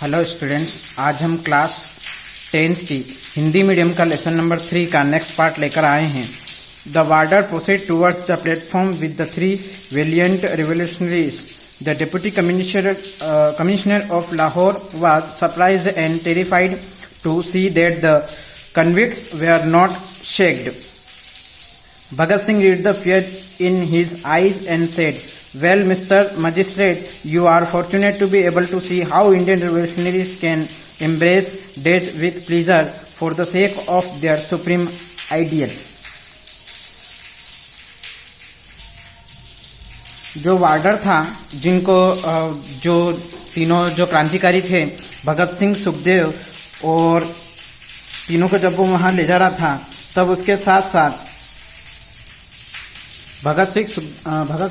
Hello students, आज हम class 10th की हिंदी मीडियम का लेसन नंबर 3 का नेक्स्ट पार्ट लेकर आए हैं। The warder proceed towards the platform with the 3 valiant revolutionaries. The deputy commissioner of Lahore was surprised and terrified to see that the convicts were not shaken. Bhagat Singh read the fear in his eyes and said, "Well, Mr. Magistrate, you are fortunate to be able to see how Indian revolutionaries can embrace death with pleasure for the sake of their supreme ideal." जो वार्डर था, जिनको जो तीनों जो क्रांतिकारी थे, भगत सिंह, सुखदेव और तीनों को जब वो वहां ले जा रहा था, तब उसके साथ साथ भगत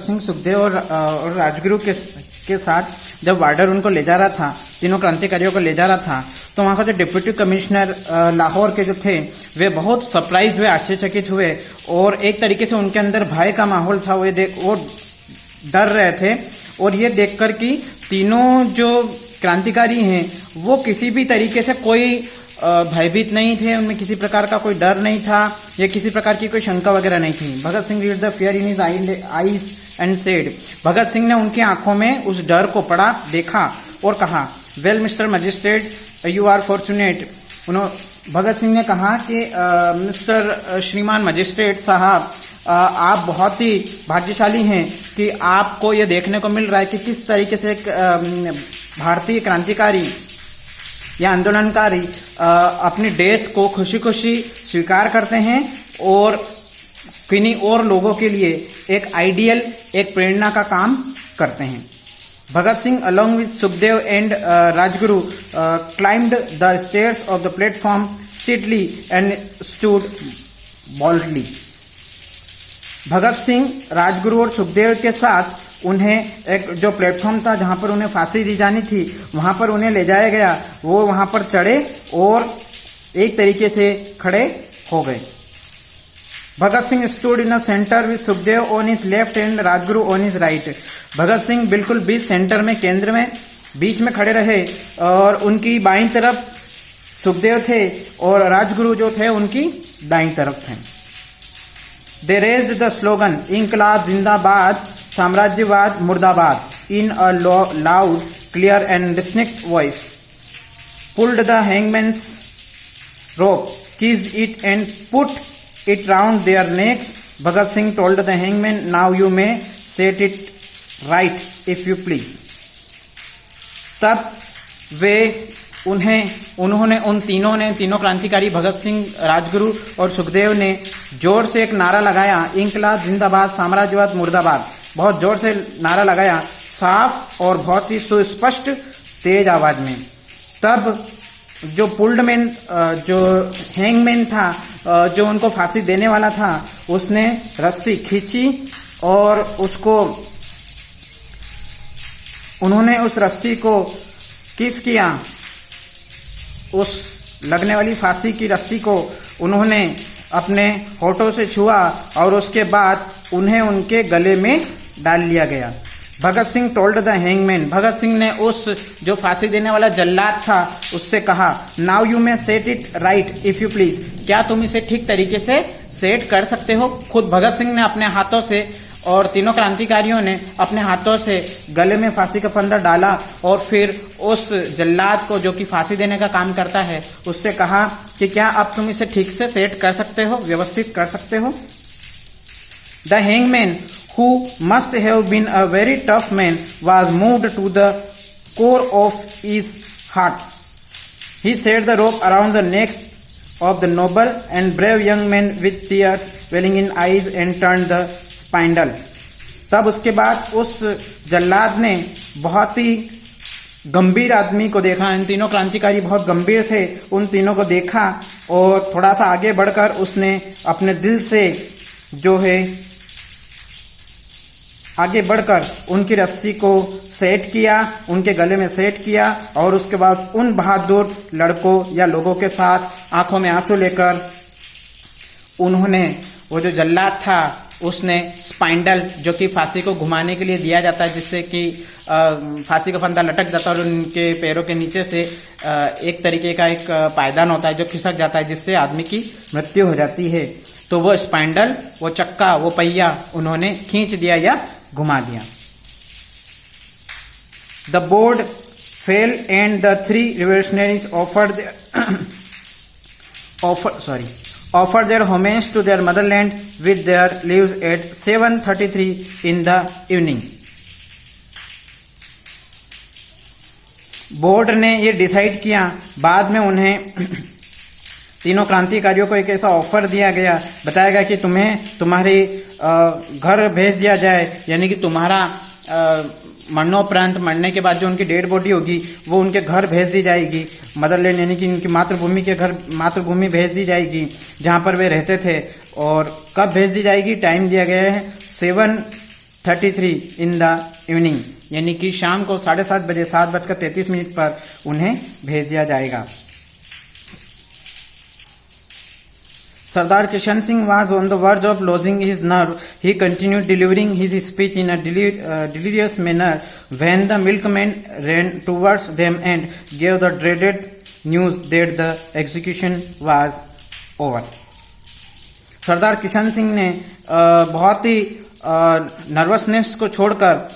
सिंह, सुखदेव और राजगुरु के साथ जब वार्डर उनको ले जा रहा था, तीनों क्रांतिकारियों को ले जा रहा था, तो वहां का जो डिप्टी कमिश्नर लाहौर के जो थे, वे बहुत सरप्राइज हुए, आश्चर्यचकित हुए और एक तरीके से उनके अंदर भय का माहौल था। वो डर रहे थे और ये देखकर कि तीनों जो क्रांतिकारी हैं वो किसी भी तरीके से कोई भयभीत नहीं थे, उनमें किसी प्रकार का कोई डर नहीं था या किसी प्रकार की कोई शंका वगैरह नहीं थी। Bhagat Singh read the fear in his eyes and said, Bhagat Singh ने उनकी आंखों में उस डर को पढ़ा, देखा और कहा, "well mister magistrate, you are fortunate." Bhagat Singh ने कहा कि मिस्टर श्रीमान मजिस्ट्रेट साहब, आप बहुत ही भाग्यशाली हैं कि आपको ये देखने को मिल रहा है कि किस तरीके से एक भारतीय क्रांतिकारी या आंदोलनकारी अपनी डेथ को खुशी खुशी स्वीकार करते हैं और किन्हीं और लोगों के लिए एक आइडियल, एक प्रेरणा का काम करते हैं। Bhagat Singh along with Sukhdev and Rajguru climbed the stairs of the platform steadily and stood boldly. Bhagat Singh, Rajguru और सुखदेव के साथ उन्हें एक जो प्लेटफॉर्म था जहां पर उन्हें फांसी दी जानी थी, वहां पर उन्हें ले जाया गया। वो वहां पर चढ़े और एक तरीके से खड़े हो गए। Bhagat Singh stood in the centre with Sukhdev on his left and Rajguru on his right. Bhagat Singh बिल्कुल बीच सेंटर में, केंद्र में, बीच में खड़े रहे और उनकी बाईं तरफ सुखदेव थे और राजगुरु जो थे उनकी दाईं तरफ थे। They raised the slogan, "Inqilab Zindabad, Samrajyawad Murdabad," in a loud, clear and distinct voice. Pulled the hangman's rope, seized it and put it round their necks. Bhagat Singh told the hangman, "Now you may set it right if you please." तब वे उन्होंने उन तीनों क्रांतिकारी भगत सिंह, राजगुरु और सुखदेव ने जोर से एक नारा लगाया, "इंकलाब जिंदाबाद, साम्राज्यवाद मुर्दाबाद।" बहुत जोर से नारा लगाया, साफ और बहुत ही सुस्पष्ट तेज आवाज में। तब जो पुल्ड मैन, जो हैंगमैन था, जो उनको फांसी देने वाला था, उसने रस्सी खींची और उन्होंने उस रस्सी को किस किया, उस लगने वाली फांसी की रस्सी को उन्होंने अपने होठों से छुआ और उसके बाद उन्हें उनके गले में डाल लिया गया। Bhagat Singh told the hangman, भगत सिंह ने उस जो फांसी देने वाला जल्लाद था उससे कहा, "now you may set it right if you please." क्या तुम इसे ठीक तरीके से सेट कर सकते हो? खुद भगत सिंह ने अपने हाथों से और तीनों क्रांतिकारियों ने अपने हाथों से गले में फांसी का फंदा डाला और फिर उस जल्लाद को, जो कि फांसी देने का काम करता है, उससे कहा कि क्या अब तुम इसे ठीक से सेट कर सकते हो, व्यवस्थित कर सकते हो? The hangman, who must have been a very tough man, was moved to the core of his heart. He set the rope around the necks of the noble and brave young man with tears welling in eyes and turned the spindle. तब उसके बाद उस जल्लाद ने बहुत ही गंभीर आदमी को देखा, इन तीनों क्रांतिकारी बहुत गंभीर थे, उन तीनों को देखा और थोड़ा सा आगे बढ़कर उसने अपने दिल से जो है आगे बढ़कर उनकी रस्सी को सेट किया, उनके गले में सेट किया और उसके बाद उन बहादुर लड़कों या लोगों के साथ आंखों में आंसू लेकर उन्होंने वो जो जल्लाद था उसने स्पाइंडल, जो कि फांसी को घुमाने के लिए दिया जाता है, जिससे कि फांसी का फंदा लटक जाता है और उनके पैरों के नीचे से एक तरीके का एक पायदान होता है जो खिसक जाता है, जिससे आदमी की मृत्यु हो जाती है। तो वो स्पाइंडल, वो चक्का, वो पहिया उन्होंने खींच दिया या घुमा दिया। The board fail and the 3 revolutionaries offered their homage to their motherland with their lives at 7:33 in the evening. Board ने ये डिसाइड किया, बाद में उन्हें तीनों क्रांतिकारियों को एक ऐसा ऑफर दिया गया, बताया गया कि तुम्हें तुम्हारे घर भेज दिया जाए, यानी कि तुम्हारा मरणोपरांत, मरने के बाद जो उनकी डेड बॉडी होगी वो उनके घर भेज दी जाएगी, मदरलैंड यानी कि उनकी मातृभूमि के घर, मातृभूमि भेज दी जाएगी जहां पर वे रहते थे। और कब भेज दी जाएगी, टाइम दिया गया है 7:33 इन द इवनिंग, यानी कि शाम को 7:30 बजे, 7:33 पर उन्हें भेज दिया जाएगा। Sardar Kishan Singh was on the verge of losing his nerve. He continued delivering his speech in a delirious manner when the milkman ran towards them and gave the dreaded news that the execution was over. सरदार किशन सिंह ने बहुत ही nervousness को छोड़कर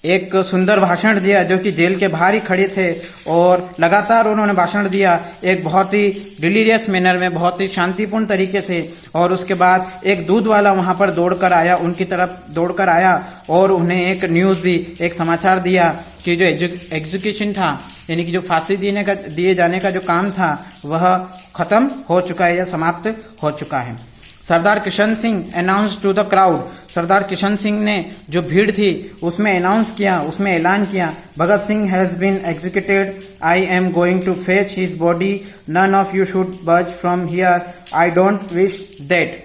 एक सुंदर भाषण दिया, जो कि जेल के बाहर ही खड़े थे, और लगातार उन्होंने भाषण दिया एक बहुत ही डिलीरियस मैनर में, बहुत ही शांतिपूर्ण तरीके से। और उसके बाद एक दूध वाला वहां पर दौड़कर आया, उनकी तरफ दौड़कर आया और उन्हें एक न्यूज दी, एक समाचार दिया कि जो एग्जीक्यूशन था, यानी कि जो फांसी दिए जाने का जो काम था वह खत्म हो चुका है या समाप्त हो चुका है। Sardar Kishan Singh announce to the crowd, Sardar Kishan Singh ने जो भीड़ थी उसमें अनाउंस किया, उसमें ऐलान किया, Bhagat Singh has been executed, I am going to fetch his body, none of you should budge from here, I don't wish that.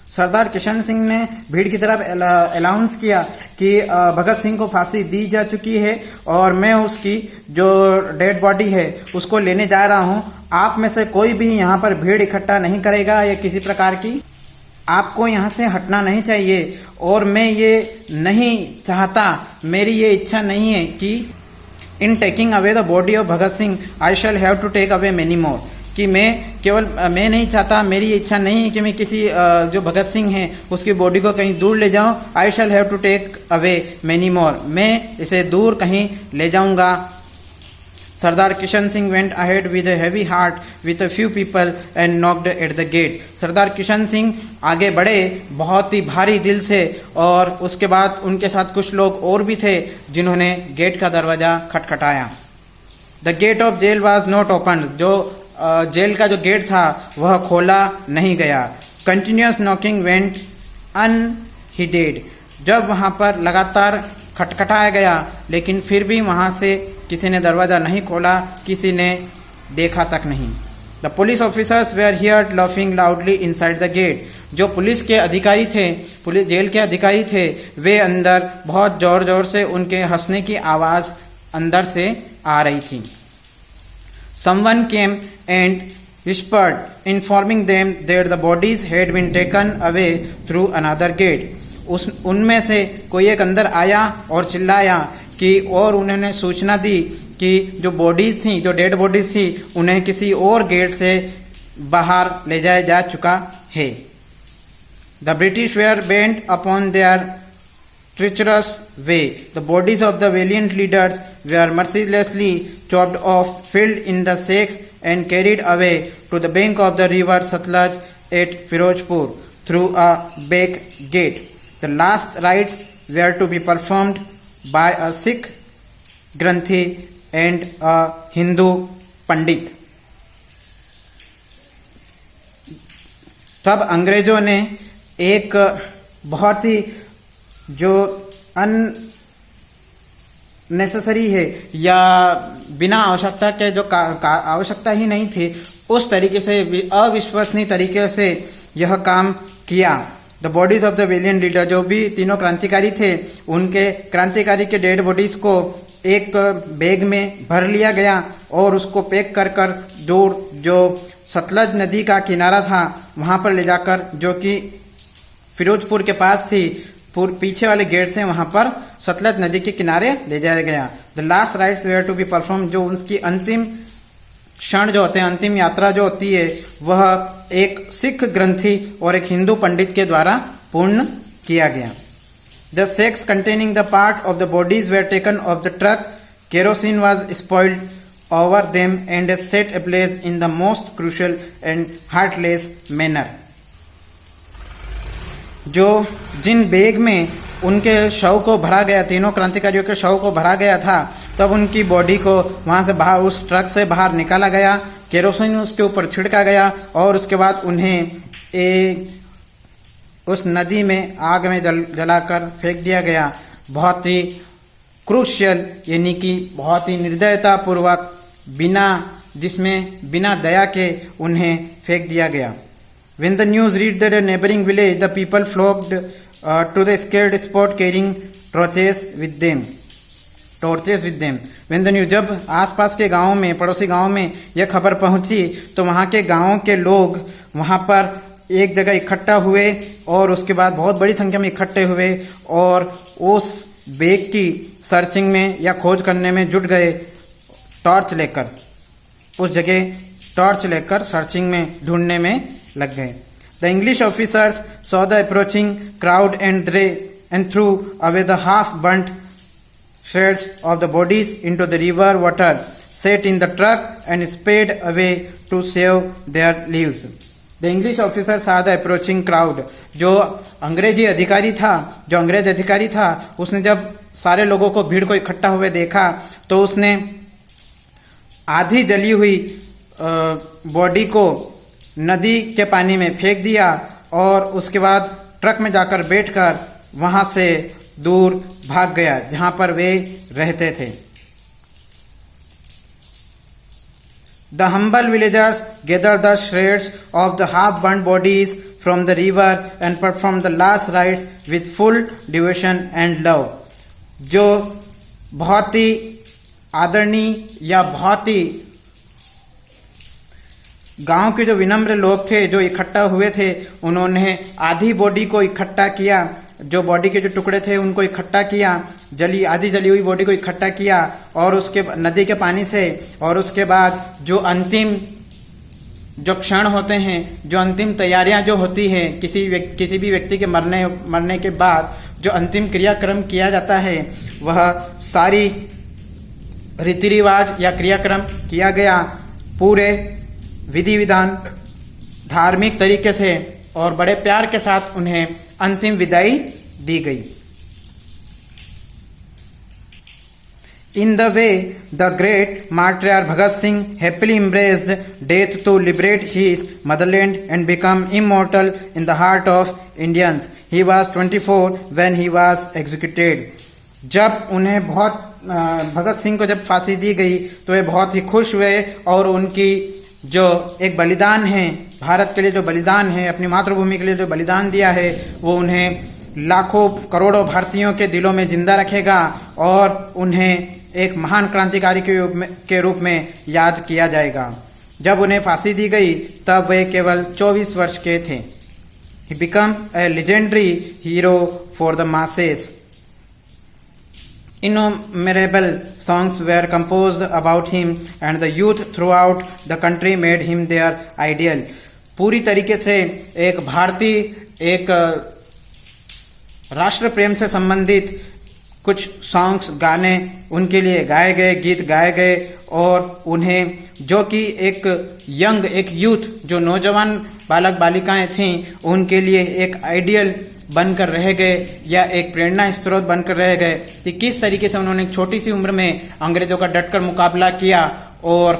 Sardar Kishan Singh ने भीड़ की तरफ अनाउंस किया कि भगत सिंह को फांसी दी जा चुकी है और मैं उसकी जो डेड बॉडी है उसको लेने जा रहा हूं। आप में से कोई भी यहां पर भीड़ इकट्ठा नहीं करेगा या किसी प्रकार की, आपको यहां से हटना नहीं चाहिए। और मैं ये नहीं चाहता, मेरी ये इच्छा नहीं है कि in taking away the body of Bhagat Singh I shall have to take away many more, कि मैं नहीं चाहता, मेरी इच्छा नहीं है कि मैं किसी जो भगत सिंह है उसकी बॉडी को कहीं दूर ले जाऊं। I shall have to take away many more, मैं इसे दूर कहीं ले जाऊंगा। Sardar Kishan Singh went ahead with a heavy heart with a few people and knocked at the gate. Sardar Kishan Singh आगे बढ़े बहुत ही भारी दिल से, और उसके बाद उनके साथ कुछ लोग और भी थे जिन्होंने गेट का दरवाजा खटखटाया। The gate of jail was not open, जो जेल का जो गेट था वह खोला नहीं गया। कंटिन्यूअस नॉकिंग वेंट अनहीडेड, जब वहां पर लगातार खटखटाया गया लेकिन फिर भी वहां से किसी ने दरवाजा नहीं खोला, किसी ने देखा तक नहीं। The police officers were heard laughing loudly inside the gate, जो पुलिस के अधिकारी थे, पुलिस जेल के अधिकारी थे, वे अंदर बहुत जोर जोर से उनके हंसने की आवाज अंदर से आ रही थी। Someone came and whispered, informing them that the bodies had been taken away through another gate. उनमें से कोई एक अंदर आया और चिल्लाया कि, और उन्होंने सूचना दी कि जो बॉडीज थी, जो डेड बॉडीज थी, उन्हें किसी और गेट से बाहर ले जाया जा चुका है। The British were bent upon their treacherous way. The bodies of the valiant leaders were mercilessly chopped off, filled in the sacks and carried away to the bank of the river Satluj at Firozpur through a back gate. The last rites were to be performed by a Sikh Granthi and a Hindu Pandit. तब अंग्रेजों ने एक बहुत ही जो unnecessary है या बिना आवश्यकता के, जो आवश्यकता ही नहीं थी, उस तरीके से अविश्वसनीय तरीके से यह काम किया। The bodies of the valiant leader, जो भी तीनों क्रांतिकारी थे, उनके क्रांतिकारी के डेड बॉडीज को एक बैग में भर लिया गया और उसको पैक कर दूर जो सतलज नदी का किनारा था वहां पर ले जाकर, जो कि फिरोजपुर के पास थी, पीछे वाले गेट से वहां पर सतलज नदी के किनारे ले जाया गया। The last rites were to be perform, जो उसकी अंतिम क्षण जो होते हैं, अंतिम यात्रा जो होती है, वह एक सिख ग्रंथी और एक हिंदू पंडित के द्वारा पूर्ण किया गया। The sacks containing the part of the bodies were taken off the truck. Kerosene was spoiled over them and set ablaze in the most cruel and heartless manner. जो जिन बैग में उनके शव को भरा गया, तीनों क्रांतिकारियों के शव को भरा गया था, तब उनकी बॉडी को वहां से बाहर, उस ट्रक से बाहर निकाला गया, केरोसिन उसके ऊपर छिड़का गया और उसके बाद उन्हें उस नदी में आग में जलाकर फेंक दिया गया। बहुत ही क्रूशियल, यानी कि बहुत ही निर्दयता पूर्वक, बिना दया के उन्हें फेंक दिया गया। When the news reached the neighboring village, the people flocked to the scared spot carrying torches with them. When the news, जब आसपास के गांवों में, पड़ोसी गांवों में यह खबर पहुंची, तो वहां के गांवों के लोग वहां पर एक जगह इकट्ठा हुए और उसके बाद बहुत बड़ी संख्या में इकट्ठे हुए और उस बैग की सर्चिंग में या खोज करने में जुट गए, टॉर्च लेकर उस जगह टॉर्च लेकर सर्चिंग में, ढूंढने में लग गए। The English officers saw the approaching crowd and through away the half burnt shreds of the bodies into the river water, set in the truck and sped away to save their lives. The English officer saw the approaching crowd. जो अंग्रेज अधिकारी था, उसने जब सारे लोगों को, भीड़ को इकट्ठा हुए देखा, तो उसने आधी जली हुई बॉडी को नदी के पानी में फेंक दिया और उसके बाद ट्रक में जाकर बैठकर वहां से दूर भाग गया जहां पर वे रहते थे। The humble villagers gathered the shreds of the half-burnt bodies from the river and performed the last rites with full devotion and love. जो बहुत ही आदरणीय या बहुत ही गांव के जो विनम्र लोग थे, जो इकट्ठा हुए थे, उन्होंने आधी बॉडी को इकट्ठा किया, जो बॉडी के जो टुकड़े थे उनको इकट्ठा किया, आधी जली हुई बॉडी को इकट्ठा किया और उसके नदी के पानी से, और उसके बाद जो अंतिम जो क्षण होते हैं, जो अंतिम तैयारियां जो होती है किसी भी व्यक्ति के मरने के बाद जो अंतिम क्रियाक्रम किया जाता है, वह सारी रीति रिवाज या क्रियाक्रम किया गया पूरे विधि विधान धार्मिक तरीके से और बड़े प्यार के साथ उन्हें अंतिम विदाई दी गई। In the way, the great martyr Bhagat Singh happily embraced death to liberate his motherland and become immortal in the heart of Indians. He was 24 when he was executed. जब उन्हें भगत सिंह को जब फांसी दी गई तो वे बहुत ही खुश हुए और उनकी जो एक बलिदान है, भारत के लिए जो बलिदान है, अपनी मातृभूमि के लिए जो बलिदान दिया है, वो उन्हें लाखों करोड़ों भारतीयों के दिलों में जिंदा रखेगा और उन्हें एक महान क्रांतिकारी के रूप में याद किया जाएगा। जब उन्हें फांसी दी गई तब वे केवल 24 वर्ष के थे। He became a legendary hero for the masses. Innumerable songs were composed about him and the youth throughout the country made him their ideal. पूरी तरीके से एक भारतीय, एक राष्ट्र प्रेम से संबंधित कुछ सॉन्ग्स, गाने उनके लिए गाए गए, गीत गाए गए और उन्हें, जो कि एक यंग, एक यूथ, जो नौजवान बालक बालिकाएं थीं, उनके लिए एक आइडियल बनकर रह गए या एक प्रेरणा स्रोत बनकर रह गए कि किस तरीके से उन्होंने छोटी सी उम्र में अंग्रेजों का डटकर मुकाबला किया और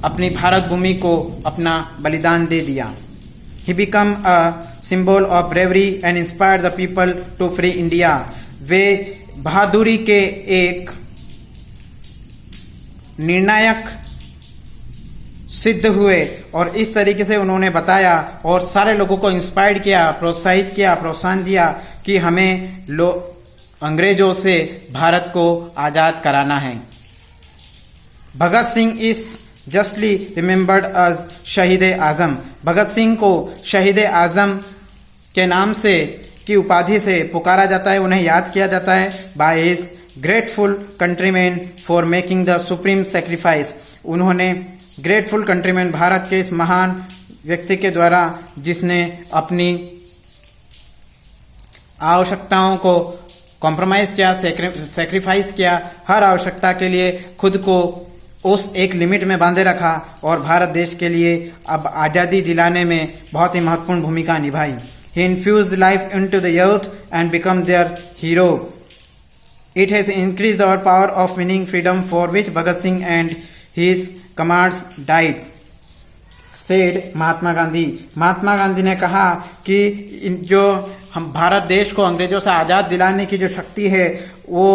अपनी भारत भूमि को अपना बलिदान दे दिया। He became a symbol of bravery and inspired the people to free India. वे बहादुरी के एक निर्णायक सिद्ध हुए और इस तरीके से उन्होंने बताया और सारे लोगों को इंस्पायर किया, प्रोत्साहित किया, प्रोत्साहन दिया कि हमें अंग्रेजों से भारत को आजाद कराना है। Bhagat Singh is justly remembered as शहीद आजम। भगत सिंह को शहीद आजम के नाम से की उपाधि से पुकारा जाता है, उन्हें याद किया जाता है by his grateful countrymen for making the supreme sacrifice। उन्होंने ग्रेटफुल कंट्रीमैन, भारत के इस महान व्यक्ति के द्वारा जिसने अपनी आवश्यकताओं को कॉम्प्रोमाइज किया, सेक्रीफाइस किया, हर आवश्यकता के लिए खुद को उस एक लिमिट में बांधे रखा और भारत देश के लिए अब आज़ादी दिलाने में बहुत ही महत्वपूर्ण भूमिका निभाई। He infused life into the youth and become their hero. It has increased our power of winning freedom for which Bhagat Singh and his comrades died, said Mahatma Gandhi. Mahatma Gandhi ने कहा कि जो हम भारत देश को अंग्रेजों से आज़ाद दिलाने की जो शक्ति है वो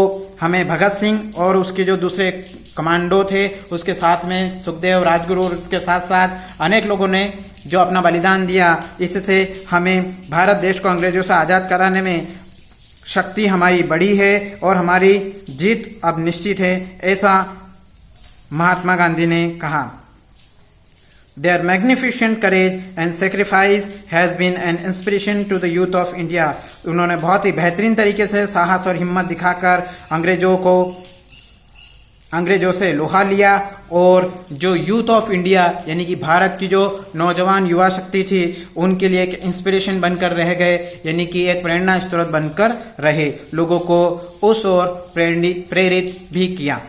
हमें भगत सिंह और उसके जो दूसरे कमांडो थे उसके साथ में सुखदेव, राजगुरु और उसके साथ साथ अनेक लोगों ने जो अपना बलिदान दिया, इससे हमें भारत देश को अंग्रेजों से आज़ाद कराने में शक्ति हमारी बड़ी है और हमारी जीत अब निश्चित है, ऐसा महात्मा गांधी ने कहा। Their magnificent courage and sacrifice has been an inspiration to the youth of India। उन्होंने बहुत ही बेहतरीन तरीके से साहस और हिम्मत दिखाकर अंग्रेजों से लोहा लिया और जो यूथ ऑफ इंडिया यानी कि भारत की जो नौजवान युवा शक्ति थी उनके लिए एक इंस्पिरेशन बनकर रह गए, यानी कि एक प्रेरणा स्रोत बनकर रहे, लोगों को उस ओर प्रेरित भी किया।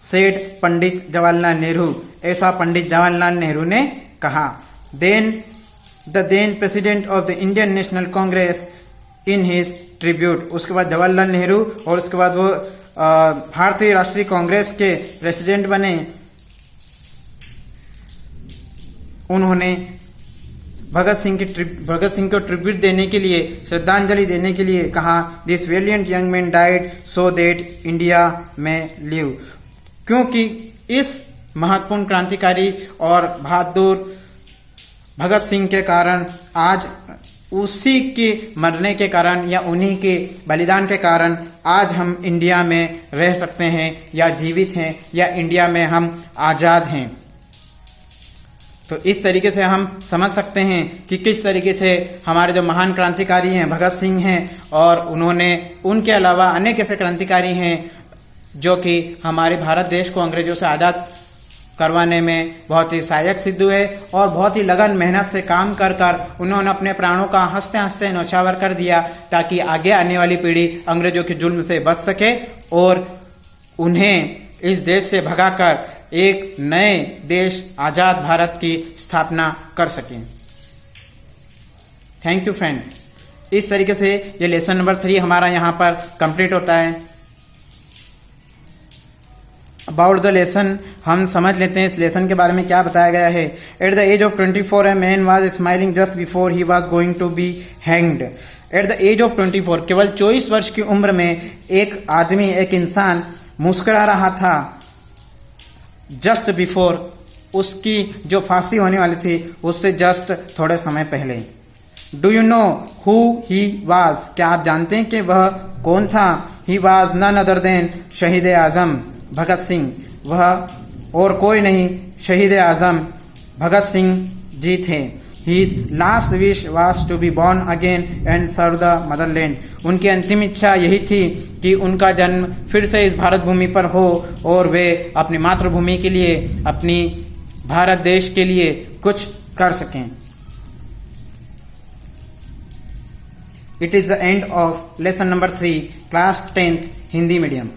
सेठ पंडित जवाहरलाल नेहरू, ऐसा पंडित जवाहरलाल नेहरू ने कहा। Then president of the Indian National Congress in his tribute, उसके बाद जवाहरलाल नेहरू और उसके बाद वो भारतीय राष्ट्रीय कांग्रेस के प्रेसिडेंट बने। उन्होंने भगत सिंह को ट्रिब्यूट देने के लिए, श्रद्धांजलि देने के लिए कहा, this valiant young man died so that India में लिव, क्योंकि इस महत्वपूर्ण क्रांतिकारी और बहादुर भगत सिंह के कारण, आज उसी के मरने के कारण या उन्हीं के बलिदान के कारण आज हम इंडिया में रह सकते हैं या जीवित हैं या इंडिया में हम आज़ाद हैं। तो इस तरीके से हम समझ सकते हैं कि किस तरीके से हमारे जो महान क्रांतिकारी हैं भगत सिंह हैं और उन्होंने, उनके अलावा अनेक ऐसे क्रांतिकारी हैं जो कि हमारे भारत देश को अंग्रेजों से आज़ाद करवाने में बहुत ही सहायक सिद्ध हुए और बहुत ही लगन मेहनत से काम कर उन्होंने अपने प्राणों का हंसते हंसते न्यौछावर कर दिया ताकि आगे आने वाली पीढ़ी अंग्रेजों के जुल्म से बच सके और उन्हें इस देश से भगाकर एक नए देश आज़ाद भारत की स्थापना कर सकें। Thank you friends. इस तरीके से ये लेसन नंबर 3 हमारा यहाँ पर कंप्लीट होता है। अबाउट द लेसन हम समझ लेते हैं इस लेसन के बारे में क्या बताया गया है। At the age of 24 a man was smiling just before he was going to be hanged. At the age of 24, केवल 24 वर्ष की उम्र में एक आदमी, एक इंसान मुस्कुरा रहा था जस्ट बिफोर, उसकी जो फांसी होने वाली थी उससे जस्ट थोड़े समय पहले। Do you know who he was, क्या आप जानते हैं कि वह कौन था? He was none other than Shaheed Azam Bhagat Singh, वह और कोई नहीं शहीद आजम भगत सिंह जी थे। His last wish was to be born again and serve the motherland। उनकी अंतिम इच्छा यही थी कि उनका जन्म फिर से इस भारत भूमि पर हो और वे अपनी मातृभूमि के लिए, अपनी भारत देश के लिए कुछ कर सकें। It is the end of lesson number 3, class 10th Hindi medium.